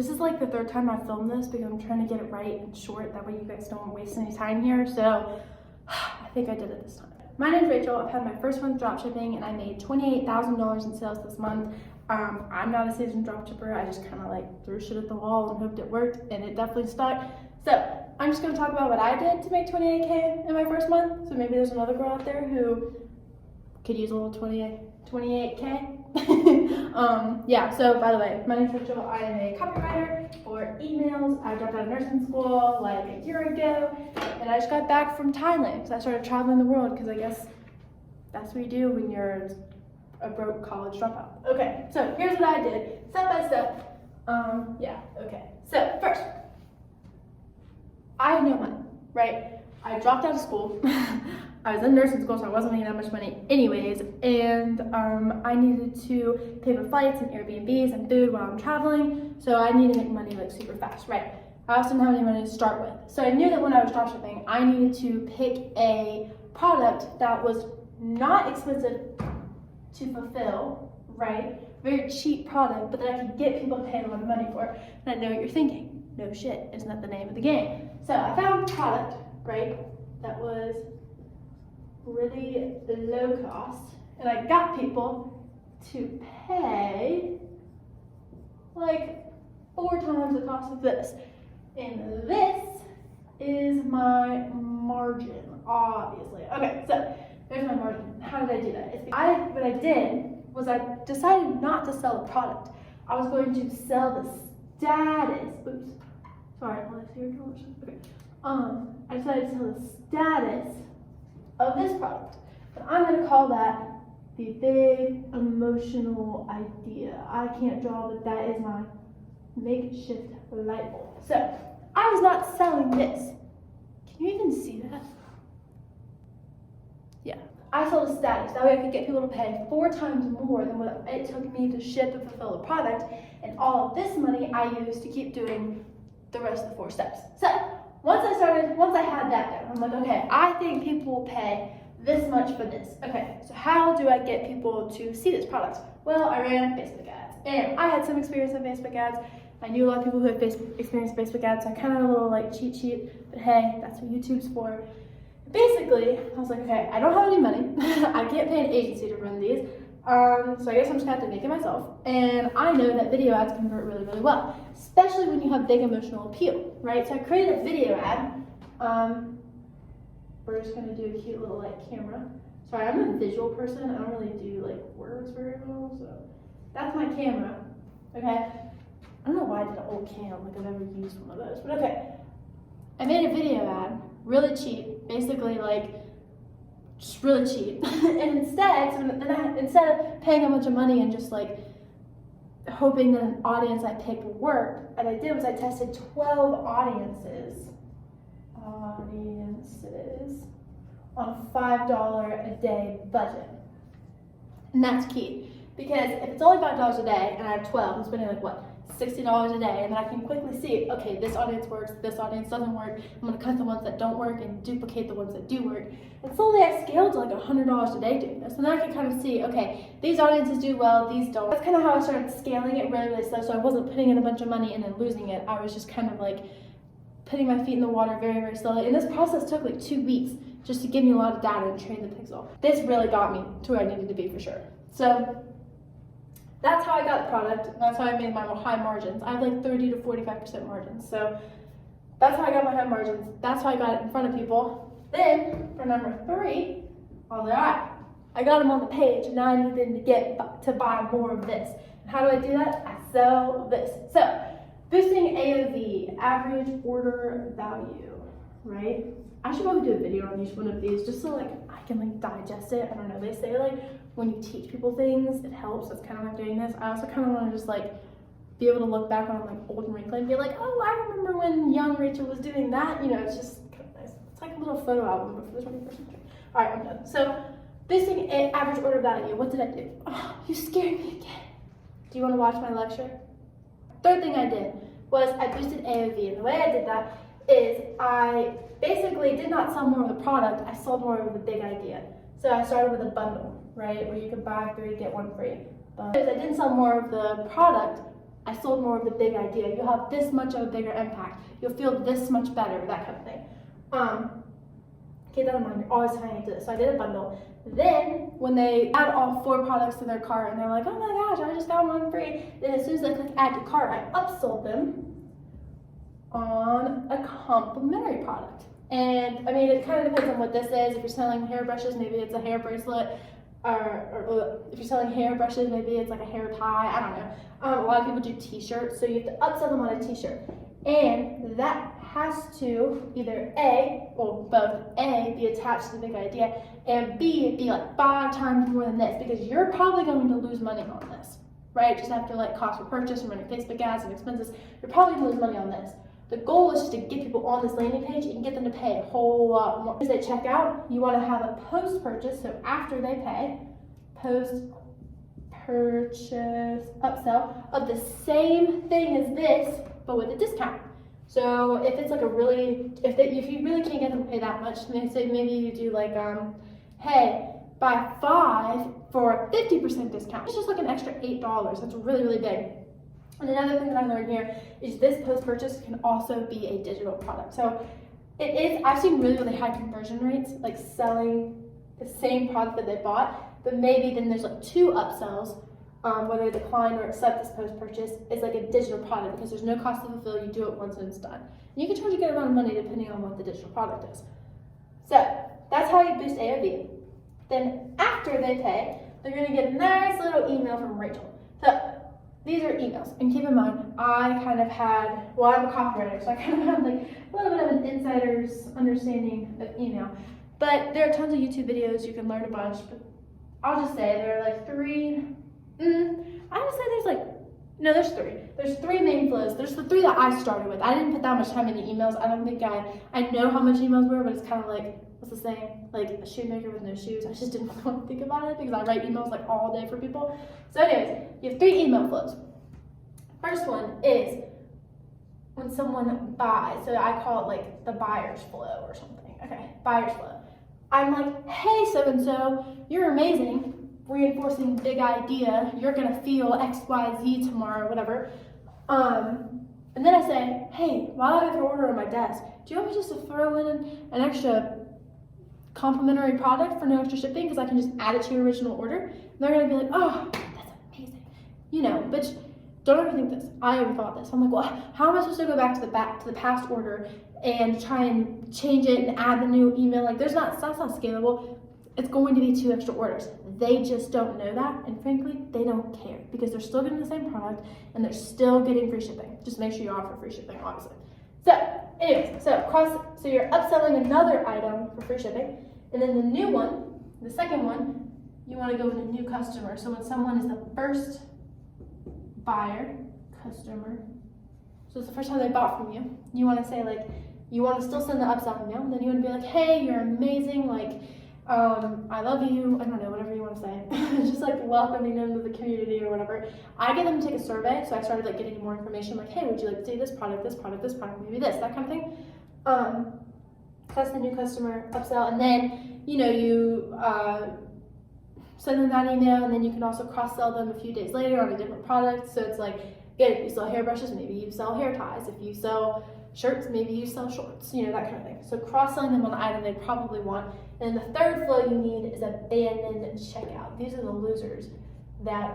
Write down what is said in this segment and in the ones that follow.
This is like the third time I filmed this because I'm trying to get it right and short. That way you guys don't waste any time here. So I think I did it this time. My name's Rachel. I've had my first month dropshipping and I made $28,000 in sales this month. I'm not a seasoned dropshipper. I just kind of like threw shit at the wall and hoped it worked, and it definitely stuck. So I'm just going to talk about what I did to make 28K in my first month. So maybe there's another girl out there who could use a little 28K. Yeah, so by the way, my name's Rachel. I am a copywriter for emails. I dropped out of nursing school like a year ago, and I just got back from Thailand. So I started traveling the world because I guess that's what you do when you're a broke college dropout. Okay, so here's what I did, step by step. Okay. So first, I had no money, right? I dropped out of school. I was in nursing school, so I wasn't making that much money anyways, and I needed to pay for flights and Airbnbs and food while I'm traveling, so I needed to make money like super fast, right? I also didn't have any money to start with. So I knew that when I was dropshipping, I needed to pick a product that was not expensive to fulfill, right? Very cheap product, but that I could get people to pay a lot of money for. And I know what you're thinking. No shit, isn't that the name of the game? So I found a product, right, that was really low cost, and I got people to pay like 4 times the cost of this. And this is my margin, obviously. Okay, so there's my margin. How did I do that? What I did was I decided not to sell a product. I was going to sell the status. Oops. Sorry, okay. I decided to sell the status of this product. But I'm going to call that the big emotional idea. I can't draw, but that is my makeshift light bulb. So I was not selling this. Can you even see that? Yeah. I sold a status. That way I could get people to pay 4 times more than what it took me to ship and fulfill the product. And all of this money I used to keep doing the rest of the 4 steps. So once I had that down, I'm like, okay, I think people will pay this much for this. Okay, so how do I get people to see this product? Well, I ran Facebook ads, and I had some experience in Facebook ads. I knew a lot of people who had experience in Facebook ads, so I kind of had a little like cheat sheet, but hey, that's what YouTube's for. Basically, I was like, okay, I don't have any money. I can't pay an agency to run these. So I guess I'm just gonna have to make it myself. And I know that video ads convert really, really well, especially when you have big emotional appeal, right? So I created a video ad. We're just gonna do a cute little like camera. Sorry, I'm a visual person. I don't really do like words very well, so that's my camera. Okay. I don't know why I did an old cam, like I've never used one of those, but okay. I made a video ad, really cheap, basically like just really cheap. And instead of paying a bunch of money and just like hoping that an audience I picked would work, what I did was I tested 12 audiences on a $5 a day budget. And that's key, because if it's only $5 a day and I have 12, I'm spending like what, $60 a day, and then I can quickly see, okay, this audience works, this audience doesn't work. I'm gonna cut the ones that don't work and duplicate the ones that do work. And slowly I scaled to like $100 a day doing this. And then I can kind of see, okay, these audiences do well, these don't. That's kind of how I started scaling it really, really slow. So I wasn't putting in a bunch of money and then losing it. I was just kind of like putting my feet in the water very, very slowly. And this process took like 2 weeks just to give me a lot of data and train the pixel. This really got me to where I needed to be for sure. So that's how I got the product. That's how I made my high margins. I have like 30 to 45% margins. So that's how I got my high margins. That's how I got it in front of people. Then for number 3, all right, I got them on the page. Now I need them to buy more of this. And how do I do that? I sell this. So boosting AOV, average order value, right? I should probably do a video on each one of these just so like I can like digest it. I don't know, they say like when you teach people things, it helps. That's kind of like doing this. I also kind of want to just like be able to look back on like old and wrinkly and be like, oh, I remember when young Rachel was doing that. You know, it's just kind of nice. It's like a little photo album but for the 21st century. All right, I'm done. So boosting average order value, what did I do? Oh, you scared me again. Do you want to watch my lecture? Third thing I did was I boosted AOV, and the way I did that is I basically did not sell more of the product, I sold more of the big idea. So I started with a bundle, right, where you could buy 3, get 1 free. But I didn't sell more of the product, I sold more of the big idea. You'll have this much of a bigger impact. You'll feel this much better, that kind of thing. Keep that in mind, you're always trying to do this. So I did a bundle. Then, when they add all 4 products to their cart and they're like, oh my gosh, I just got one free. Then as soon as they click add to cart, I upsold them on a complimentary product. And I mean, it kind of depends on what this is. If you're selling hairbrushes, maybe it's a hair bracelet. Or if you're selling hairbrushes, maybe it's like a hair tie. I don't know. A lot of people do t-shirts, so you have to upsell them on a t-shirt. And that has to either both A, be attached to the big idea, and B, be like 5 times more than this, because you're probably going to lose money on this, right? Just after like cost of purchase and running Facebook ads and expenses, you're probably going to lose money on this. The goal is just to get people on this landing page and get them to pay a whole lot more. As they check out, you want to have a post-purchase, so after they pay, post-purchase upsell of the same thing as this, but with a discount. So if it's like if you really can't get them to pay that much, then say maybe you do like, hey, buy 5 for a 50% discount. It's just like an extra $8. That's really, really big. And another thing that I learned here is this post-purchase can also be a digital product. So I've seen really, really high conversion rates, like selling the same product that they bought, but maybe then there's like 2 upsells, whether they decline or accept this post-purchase, is like a digital product because there's no cost to fulfill. You do it once and it's done. And you can charge a good amount of money depending on what the digital product is. So that's how you boost AOV. Then after they pay, they're going to get a nice little email from Rachel. So these are emails, and keep in mind, I'm a copywriter, so I kind of have like a little bit of an insider's understanding of email. But there are tons of YouTube videos, you can learn a bunch, but I'll just say there are like 3, I would say there's 3. There's 3 main flows. There's the 3 that I started with. I didn't put that much time into emails. I don't think I know how much emails were, but it's kind of like, what's the saying? Like a shoemaker with no shoes. I just didn't want to think about it because I write emails like all day for people. So anyways, you have 3 email flows. First one is when someone buys. So I call it like the buyer's flow or something. Okay, buyer's flow. I'm like, hey, so-and-so, you're amazing. Reinforcing big idea. You're going to feel X, Y, Z tomorrow, whatever. And then I say, hey, while I have your order on my desk, do you want me just to throw in an extra complimentary product for no extra shipping because I can just add it to your original order? And they're going to be like, oh, that's amazing. But don't ever think this. I overthought this. I'm like, well, how am I supposed to go back to the past order and try and change it and add the new email? Like, that's not scalable. It's going to be 2 extra orders. They just don't know that, and frankly, they don't care because they're still getting the same product and they're still getting free shipping. Just make sure you offer free shipping, obviously. So, anyways, so you're upselling another item for free shipping, and then the new one, the second one, you want to go with a new customer. So when someone is the first buyer, customer, so it's the first time they bought from you, you want to say like, you want to still send the upsell email, and then you want to be like, hey, you're amazing, like, I love you, I don't know, whatever you want to say. Just like welcoming them to the community or whatever. I get them to take a survey, so I started like getting more information, like, hey, would you like to see this product, maybe this, that kind of thing. That's the new customer upsell, and then, you send them that email, and then you can also cross-sell them a few days later on a different product. So it's like, again, if you sell hairbrushes, maybe you sell hair ties. If you sell shirts, maybe you sell shorts, that kind of thing. So cross-selling them on the item they probably want. And the third flow you need is abandoned checkout. These are the losers that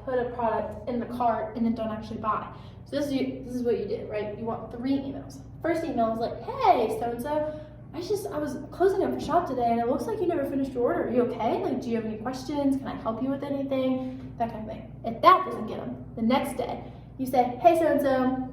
put a product in the cart and then don't actually buy. So this is what you did, right? You want 3 emails. First email is like, hey, so-and-so, I was closing up for shop today and it looks like you never finished your order. Are you okay? Like, do you have any questions? Can I help you with anything? That kind of thing. If that doesn't get them, the next day, you say, hey, so-and-so,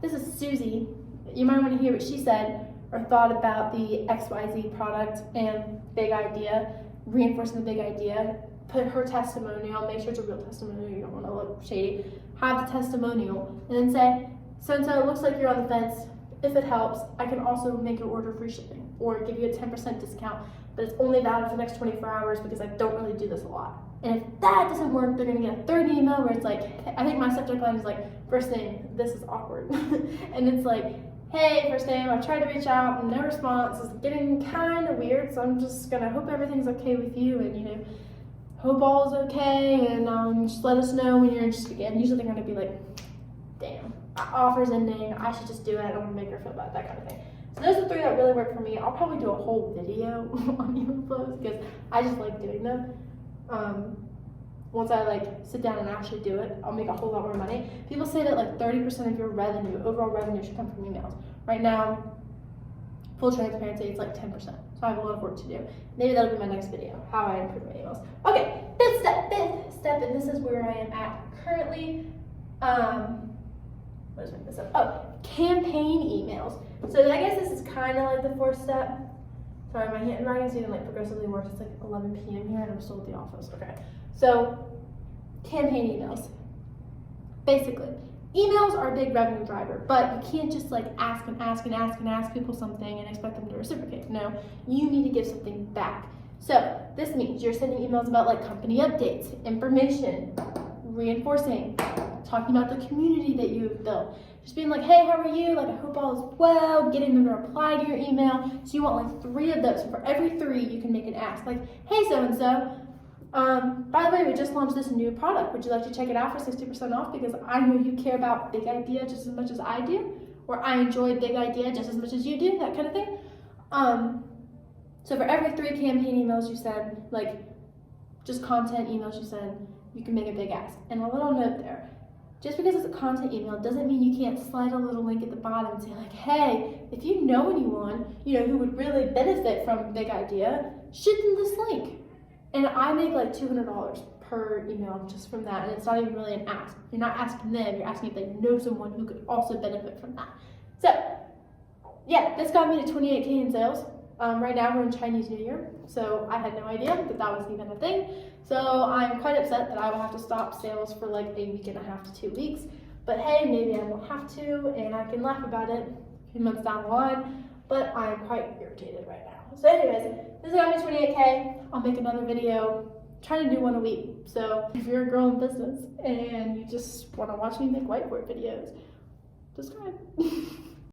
this is Susie. You might want to hear what she said or thought about the XYZ product and big idea, reinforcing the big idea. Put her testimonial, make sure it's a real testimonial, you don't want to look shady. Have the testimonial, and then say, so-and-so, it looks like you're on the fence. If it helps, I can also make your order free shipping or give you a 10% discount, but it's only valid for the next 24 hours because I don't really do this a lot. And if that doesn't work, they're gonna get a third email where it's like, I think my subject line is like, first name, this is awkward. And it's like, hey, first name, I tried to reach out, no response, it's getting kind of weird, so I'm just gonna hope everything's okay with you, and hope all is okay, and just let us know when you're interested again. Usually they're gonna be like, damn, offer's ending, I should just do it, I don't want to make her feel bad, that kind of thing. So those are the 3 that really work for me. I'll probably do a whole video on email flows because I just like doing them. Once I like sit down and actually do it, I'll make a whole lot more money. People say that like 30% of your revenue, overall revenue, should come from emails. Right now, full transparency, it's like 10%. So I have a lot of work to do. Maybe that'll be my next video, how I improve my emails. Okay, fifth step, and this is where I am at currently. What is this up? Oh, campaign emails. So I guess this is kind of like the 4th step. Sorry, my handwriting's getting like progressively worse. It's like 11 p.m. here and I'm still at the office. Okay. So, campaign emails. Basically, emails are a big revenue driver, but you can't just like ask people something and expect them to reciprocate. No, you need to give something back. So, this means you're sending emails about like company updates, information, reinforcing, talking about the community that you've built. Just being like, hey, how are you? Like, I hope all is well, getting them to reply to your email. So you want like 3 of those. So for every 3, you can make an ask. Like, hey, so-and-so, by the way, we just launched this new product. Would you like to check it out for 60% off? Because I know you care about big idea just as much as I do. Or I enjoy big idea just as much as you do, that kind of thing. So for every 3 campaign emails you send, like just content emails you send, you can make a big ask. And a little note there. Just because it's a content email doesn't mean you can't slide a little link at the bottom and say like, hey, if you know anyone, who would really benefit from a big idea, shoot them this link. And I make like $200 per email just from that, and it's not even really an ask. You're not asking them, you're asking if they know someone who could also benefit from that. So, yeah, this got me to 28K in sales. Right now we're in Chinese New Year, so I had no idea that that was even a thing. So I'm quite upset that I will have to stop sales for like a week and a half to 2 weeks. But hey, maybe I won't have to, and I can laugh about it a few months down the line. But I'm quite irritated right now. So anyways, this got me 28K. I'll make another video. I'm trying to do one a week. So if you're a girl in business and you just want to watch me make whiteboard videos, subscribe.